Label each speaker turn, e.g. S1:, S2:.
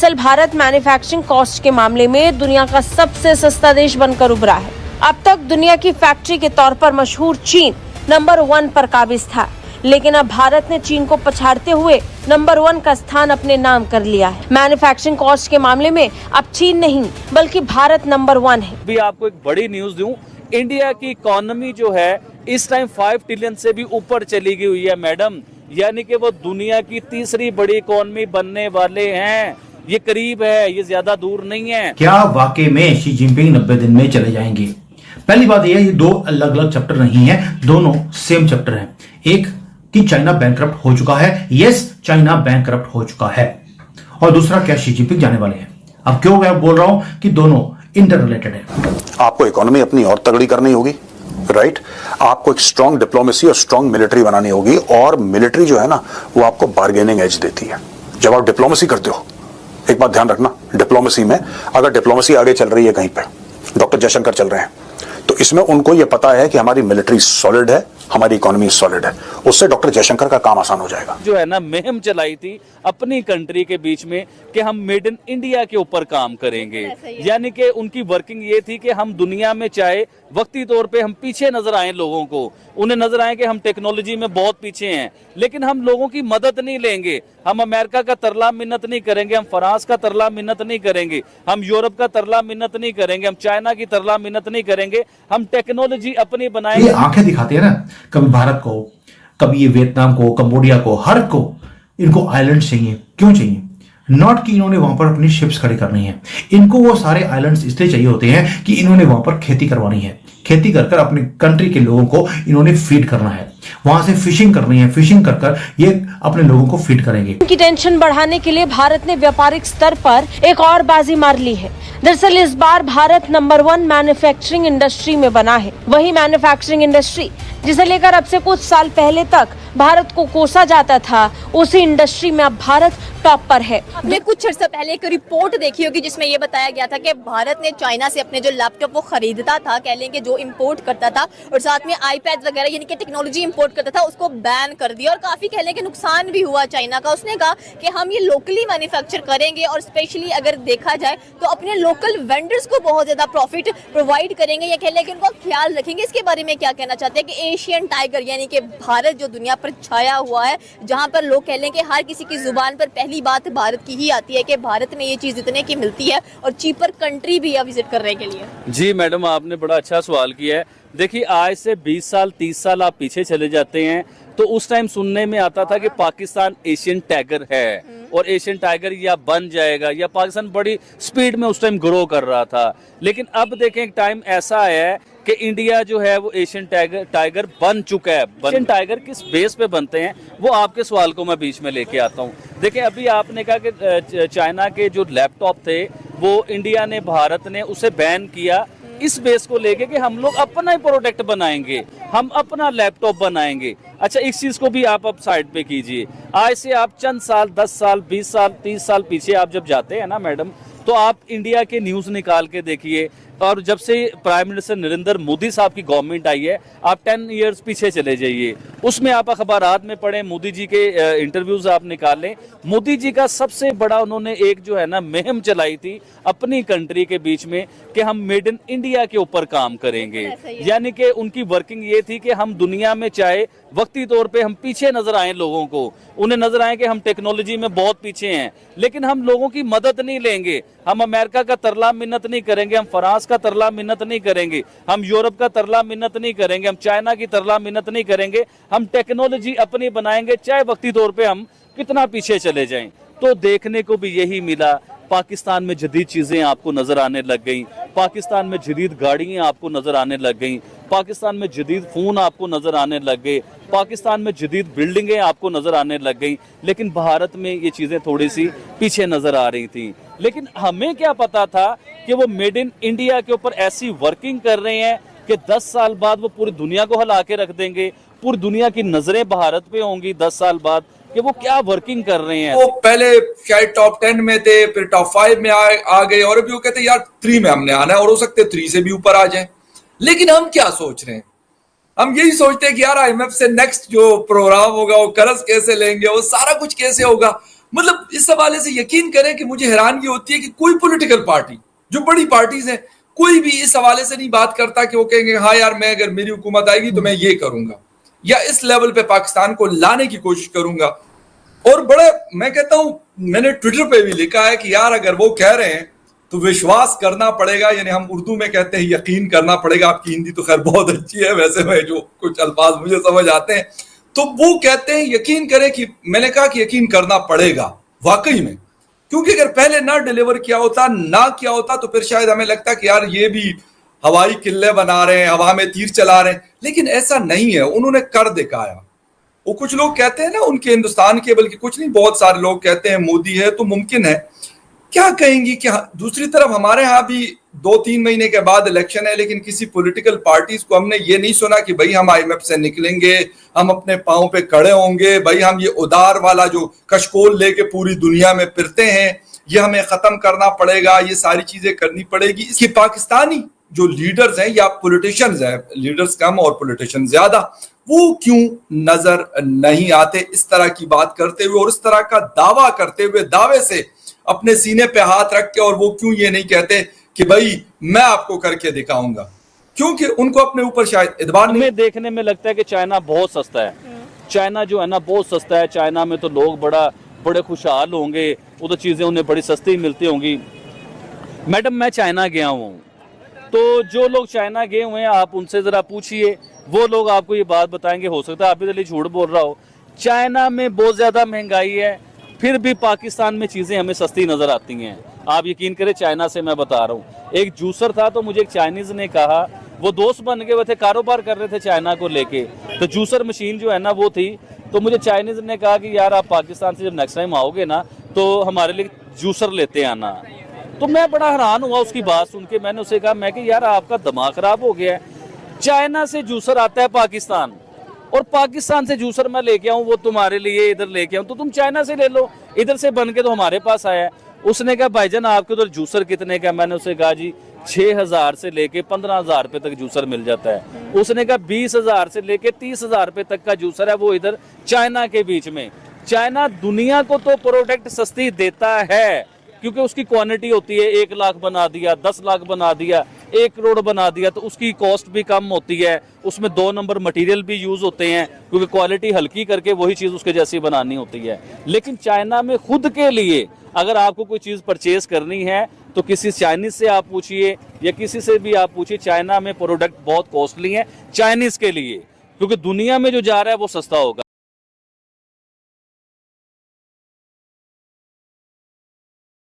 S1: दरअसल Bharat manufacturing cost के मामले में दुनिया का सबसे सस्ता देश बनकर उभरा है। अब तक दुनिया की फैक्ट्री के तौर पर मशहूर चीन नंबर 1 पर काबिज था, लेकिन अब भारत ने चीन को पछाड़ते हुए नंबर 1 का स्थान अपने नाम कर लिया है। मैन्युफैक्चरिंग कॉस्ट के मामले में अब चीन नहीं बल्कि भारत नंबर 1 है।
S2: भी आपको एक बड़ी न्यूज दूं, इंडिया की इकोनॉमी जो है इस टाइम 5 ट्रिलियन से भी ऊपर चली गई हुई है मैडम, यानी कि वो दुनिया की तीसरी बड़ी इकोनॉमी बनने वाले हैं। ये करीब है, ये ज्यादा दूर नहीं है।
S3: क्या वाकई में शी जिनपिंग 90 दिन में चले जाएंगे? पहली बात यह है, ये दो अलग अलग चैप्टर नहीं है, दोनों सेम चैप्टर हैं। एक कि चाइना बैंकरप्ट हो चुका है, यस चाइना बैंकरप्ट हो चुका है, और दूसरा क्या शी जिनपिंग जाने वाले हैं। अब क्यों मैं बोल रहा हूं कि दोनों इंटर रिलेटेड है।
S4: आपको इकोनॉमी अपनी और तगड़ी करनी होगी, राइट? आपको एक स्ट्रांग डिप्लोमेसी और स्ट्रांग मिलिट्री बनानी होगी, और मिलिट्री जो है ना वो आपको बार्गेनिंग एज देती है। जब आप डिप्लोमेसी करते हो, एक बात ध्यान रखना, डिप्लोमेसी में अगर डिप्लोमेसी आगे चल रही है कहीं पे, डॉक्टर जयशंकर चल रहे हैं, तो इसमें उनको यह पता है कि हमारी मिलिट्री सॉलिड है, हमारी इकोनॉमी सॉलिड है, उससे डॉक्टर जयशंकर का काम आसान हो जाएगा।
S2: जो है ना मुहिम चलाई थी अपनी कंट्री के बीच में कि हम मेड इन इंडिया के ऊपर काम करेंगे, यानी कि उनकी वर्किंग ये थी कि हम दुनिया में चाहे वक्ती तौर पे हम पीछे नजर आए, लोगों को उन्हें नजर आए कि हम टेक्नोलॉजी में बहुत पीछे हैं, लेकिन हम लोगों की मदद नहीं लेंगे। हम अमेरिका का तरला मिन्नत नहीं करेंगे, हम फ्रांस का तरला मिन्नत नहीं करेंगे, हम यूरोप का तरला मिन्नत नहीं करेंगे, हम चाइना की तरला मिन्नत नहीं करेंगे, हम टेक्नोलॉजी अपनी बनाएंगे।
S3: ये आंखें दिखाते हैं ना, कभी भारत को, कभी ये वियतनाम को, कंबोडिया को, हर को इनको आइलैंड चाहिए। क्यों चाहिए? नॉट कि इन्होंने वहां पर अपनी शिप्स खड़ी करनी है, इनको वो सारे आइलैंड्स इसलिए चाहिए होते हैं कि इन्होंने वहां पर खेती करवानी है, खेती कर अपनी कंट्री के लोगों को इन्होंने फीड करना है, वहां से फिशिंग करनी है, फिशिंग कर ये अपने लोगों को फीड करेंगे।
S1: उनकी टेंशन बढ़ाने के लिए भारत ने व्यापारिक स्तर पर एक और बाजी मार ली है। दरअसल इस बार भारत नंबर 1 मैन्युफैक्चरिंग इंडस्ट्री में बना है। वही मैन्युफैक्चरिंग इंडस्ट्री जिसे लेकर अब से कुछ साल पहले तक भारत को कोसा जाता था, उसी इंडस्ट्री में अब भारत टॉप पर है।
S5: आपने कुछ अर्सा पहले एक रिपोर्ट देखी होगी जिसमें ये बताया गया था कि भारत ने चाइना से अपने जो लैपटॉप वो खरीदता था, कह लेंगे जो इंपोर्ट करता था, और साथ में आईपैड वगैरह यानी कि टेक्नोलॉजी इंपोर्ट करता था, उसको बैन कर दिया, और काफी कह लेंगे नुकसान भी हुआ चाइना का। उसने कहा कि हम ये लोकली मैन्युफैक्चर करेंगे, और स्पेशली अगर देखा जाए तो अपने लोकल वेंडर्स को बहुत ज्यादा प्रॉफिट प्रोवाइड करेंगे, या कह लेंगे उनका ख्याल रखेंगे। इसके बारे में क्या कहना चाहते हैं कि एशियन टाइगर यानी कि भारत जो दुनिया पर छाया हुआ है, जहां पर लोग कह लें कि हर किसी की जुबान पर पहली बात भारत की ही आती है कि भारत में ये चीज इतने की मिलती है, और चीपर कंट्री भी है विजिट करने के लिए।
S2: जी मैडम, आपने बड़ा अच्छा सवाल किया है। देखिए आज से 20 साल 30 साल आप पीछे चले जाते हैं तो उस टाइम सुनने में आता था कि पाकिस्तान एशियन टाइगर है, और एशियन टाइगर या बन जाएगा, या पाकिस्तान बड़ी स्पीड में उस टाइम ग्रो कर रहा था। लेकिन अब देखें एक टाइम ऐसा आया है कि इंडिया जो है वो एशियन टाइगर बन चुका है। एशियन टाइगर किस बेस पे बनते हैं वो आपके सवाल को मैं बीच में लेके आता हूँ। देखिए अभी आपने कहा कि चाइना के जो लैपटॉप थे वो इंडिया ने, भारत ने उसे बैन किया, इस बेस को लेके कि हम लोग अपना ही प्रोडक्ट बनाएंगे, हम अपना लैपटॉप बनाएंगे। अच्छा, इस चीज को भी आप अब साइड पे कीजिए। आज से आप चंद साल, 10 साल, 20 साल, 30 साल पीछे आप जब जाते हैं ना मैडम, तो आप इंडिया के न्यूज निकाल के देखिए, और जब से प्राइम मिनिस्टर नरेंद्र मोदी साहब की गवर्नमेंट आई है, आप 10 इयर्स पीछे चले जाइए, उसमें आप अखबारात में पढ़ें, मोदी जी के इंटरव्यूज आप निकालें। मोदी जी का सबसे बड़ा उन्होंने एक जो है ना मुहिम चलाई थी अपनी कंट्री के बीच में कि हम मेड इन इंडिया के ऊपर काम करेंगे, यानी कि उनकी वर्किंग ये थी कि हम दुनिया में चाहे वक्ती तौर पे हम पीछे नजर आए, लोगों को उन्हें नजर आए कि हम टेक्नोलॉजी में बहुत पीछे हैं, लेकिन हम लोगों की मदद नहीं लेंगे। हम अमेरिका का तरला मिन्नत नहीं करेंगे, हम फ्रांस का तरला मिन्नत नहीं करेंगे, हम यूरोप का तरला मिन्नत नहीं करेंगे, हम चाइना की तरला मिन्नत नहीं करेंगे, हम टेक्नोलॉजी अपनी बनाएंगे, चाहे वक्ती तौर पे हम कितना पीछे चले जाएं। तो देखने को भी यही मिला। पाकिस्तान में जदीद चीजें आपको नजर आने लग गई, पाकिस्तान में जदीद गाड़ियां आपको नजर आने लग गई, पाकिस्तान में जदीद फोन आपको नजर आने लग गए, पाकिस्तान में जदीद बिल्डिंगें आपको नजर आने लग गई, लेकिन भारत में ये चीजें थोड़ी सी पीछे नजर आ रही थी। लेकिन हमें क्या पता था कि वो मेड इन इंडिया के ऊपर ऐसी वर्किंग कर रहे हैं कि 10 साल बाद वो पूरी दुनिया को हिला के रख देंगे, पूरी दुनिया की नजरें भारत पे होंगी 10 साल बाद कि वो क्या वर्किंग कर रहे हैं।
S6: वो पहले शायद टॉप 10 में थे, फिर टॉप 5 में आ गए, और अभी वो कहते हैं यार 3 में हमने आना है, और हो सकते 3 से भी ऊपर आ जाए। लेकिन हम क्या सोच रहे हैं? हम यही सोचते हैं कि यार IMF से नेक्स्ट जो प्रोग्राम होगा वो कर्ज कैसे लेंगे, वो सारा कुछ कैसे होगा। मतलब इस हवाले से यकीन करें कि मुझे हैरानगी होती है कि कोई पॉलिटिकल पार्टी, जो बड़ी पार्टीज हैं, कोई भी इस हवाले से नहीं बात करता कि वो कहेंगे हाँ यार मैं अगर मेरी हुकूमत आएगी तो मैं ये करूंगा या इस लेवल पे पाकिस्तान को लाने की कोशिश करूंगा। और बड़ा मैं कहता हूं, मैंने ट्विटर पे भी लिखा है कि यार अगर वो कह रहे हैं तो विश्वास करना पड़ेगा, यानी हम उर्दू में कहते हैं यकीन करना पड़ेगा। आपकी हिंदी तो खैर बहुत अच्छी है, वैसे मैं जो कुछ अल्फाज मुझे समझ आते हैं, तो वो कहते हैं यकीन करें कि मैंने कहा कि यकीन करना पड़ेगा वाकई में, क्योंकि अगर पहले ना डिलीवर किया होता, ना किया होता, तो फिर शायद हमें लगता कि यार ये भी हवाई किले बना रहे हैं, हवा में तीर चला रहे हैं, लेकिन ऐसा नहीं है, उन्होंने कर दिखाया। वो कुछ लोग कहते हैं ना उनके हिंदुस्तान के, बल्कि कुछ नहीं बहुत सारे लोग कहते हैं मोदी है तो मुमकिन है, क्या कहेंगी कि दूसरी तरफ हमारे यहाँ भी 2-3 महीने के बाद इलेक्शन है, लेकिन किसी पॉलिटिकल पार्टीज को हमने ये नहीं सुना कि भाई हम IMF से निकलेंगे, हम अपने पांव पे खड़े होंगे, भाई हम ये उदार वाला जो कशकोल लेके पूरी दुनिया में फिरते हैं ये हमें खत्म करना पड़ेगा, ये सारी चीजें करनी पड़ेगी। इसकी पाकिस्तानी जो लीडर्स हैं या पॉलिटिशियंस हैं, लीडर्स कम और पॉलिटिशियन ज्यादा, वो क्यों नजर नहीं आते इस तरह की बात करते हुए और इस तरह का दावा करते हुए, दावे से अपने सीने पे हाथ रख के, और वो क्यों ये नहीं कहते कि भाई मैं आपको करके दिखाऊंगा, क्योंकि उनको अपने ऊपर शायद इतबार नहीं।
S2: हमें देखने में लगता है कि चाइना बहुत सस्ता है, चाइना जो है ना बहुत सस्ता है, चाइना में तो लोग बड़े खुशहाल होंगे, उधर चीजें उन्हें बड़ी सस्ती मिलती होंगी। मैडम मैं चाइना गया हूँ, तो जो लोग चाइना गए हुए हैं आप उनसे जरा पूछिए, वो लोग आपको ये बात बताएंगे। हो सकता है आप भी झूठ बोल रहा हो, चाइना में बहुत ज्यादा महंगाई है, फिर भी पाकिस्तान में चीजें हमें सस्ती नजर आती हैं। आप यकीन करें, चाइना से मैं बता रहा हूँ, एक जूसर था तो मुझे एक चाइनीज ने कहा, वो दोस्त बन गए, वो थे कारोबार कर रहे थे चाइना को लेके, तो जूसर मशीन जो है ना वो थी, तो मुझे चाइनीज ने कहा कि यार आप पाकिस्तान से जब नेक्स्ट टाइम आओगे ना तो हमारे लिए जूसर लेते आना। तो मैं बड़ा हैरान हुआ उसकी बात सुन के। मैंने उसे कहा, मैं कि यार आपका दिमाग खराब हो गया है, चाइना से जूसर आता है पाकिस्तान, और पाकिस्तान से जूसर मैं लेके आऊं वो तुम्हारे लिए इधर लेके आऊं, तो तुम चाइना से ले लो, इधर से बन के तो हमारे पास आया है। उसने कहा भाईजान आपके उधर जूसर कितने का? मैंने उसे कहा जी 6,000 से लेके 15,000 रुपए तक जूसर मिल जाता है। उसने कहा 20,000 से लेके 30,000 रुपए तक का जूसर है, वो इधर चाइना के बीच में। चाइना दुनिया को तो प्रोडक्ट सस्ती देता है क्योंकि उसकी क्वांटिटी होती है, 1 लाख बना दिया, 10 लाख बना दिया, 1 करोड़ बना दिया, तो उसकी कॉस्ट भी कम होती है, उसमें 2 नंबर मटेरियल भी यूज होते हैं क्योंकि क्वालिटी हल्की करके वही चीज उसके जैसी बनानी होती है। लेकिन चाइना में खुद के लिए अगर आपको कोई चीज परचेज करनी है तो किसी चाइनीज से आप पूछिए या किसी से भी आप पूछिए, चाइना में प्रोडक्ट बहुत कॉस्टली है चाइनीज के लिए, क्योंकि दुनिया में जो जा रहा है वो सस्ता होगा।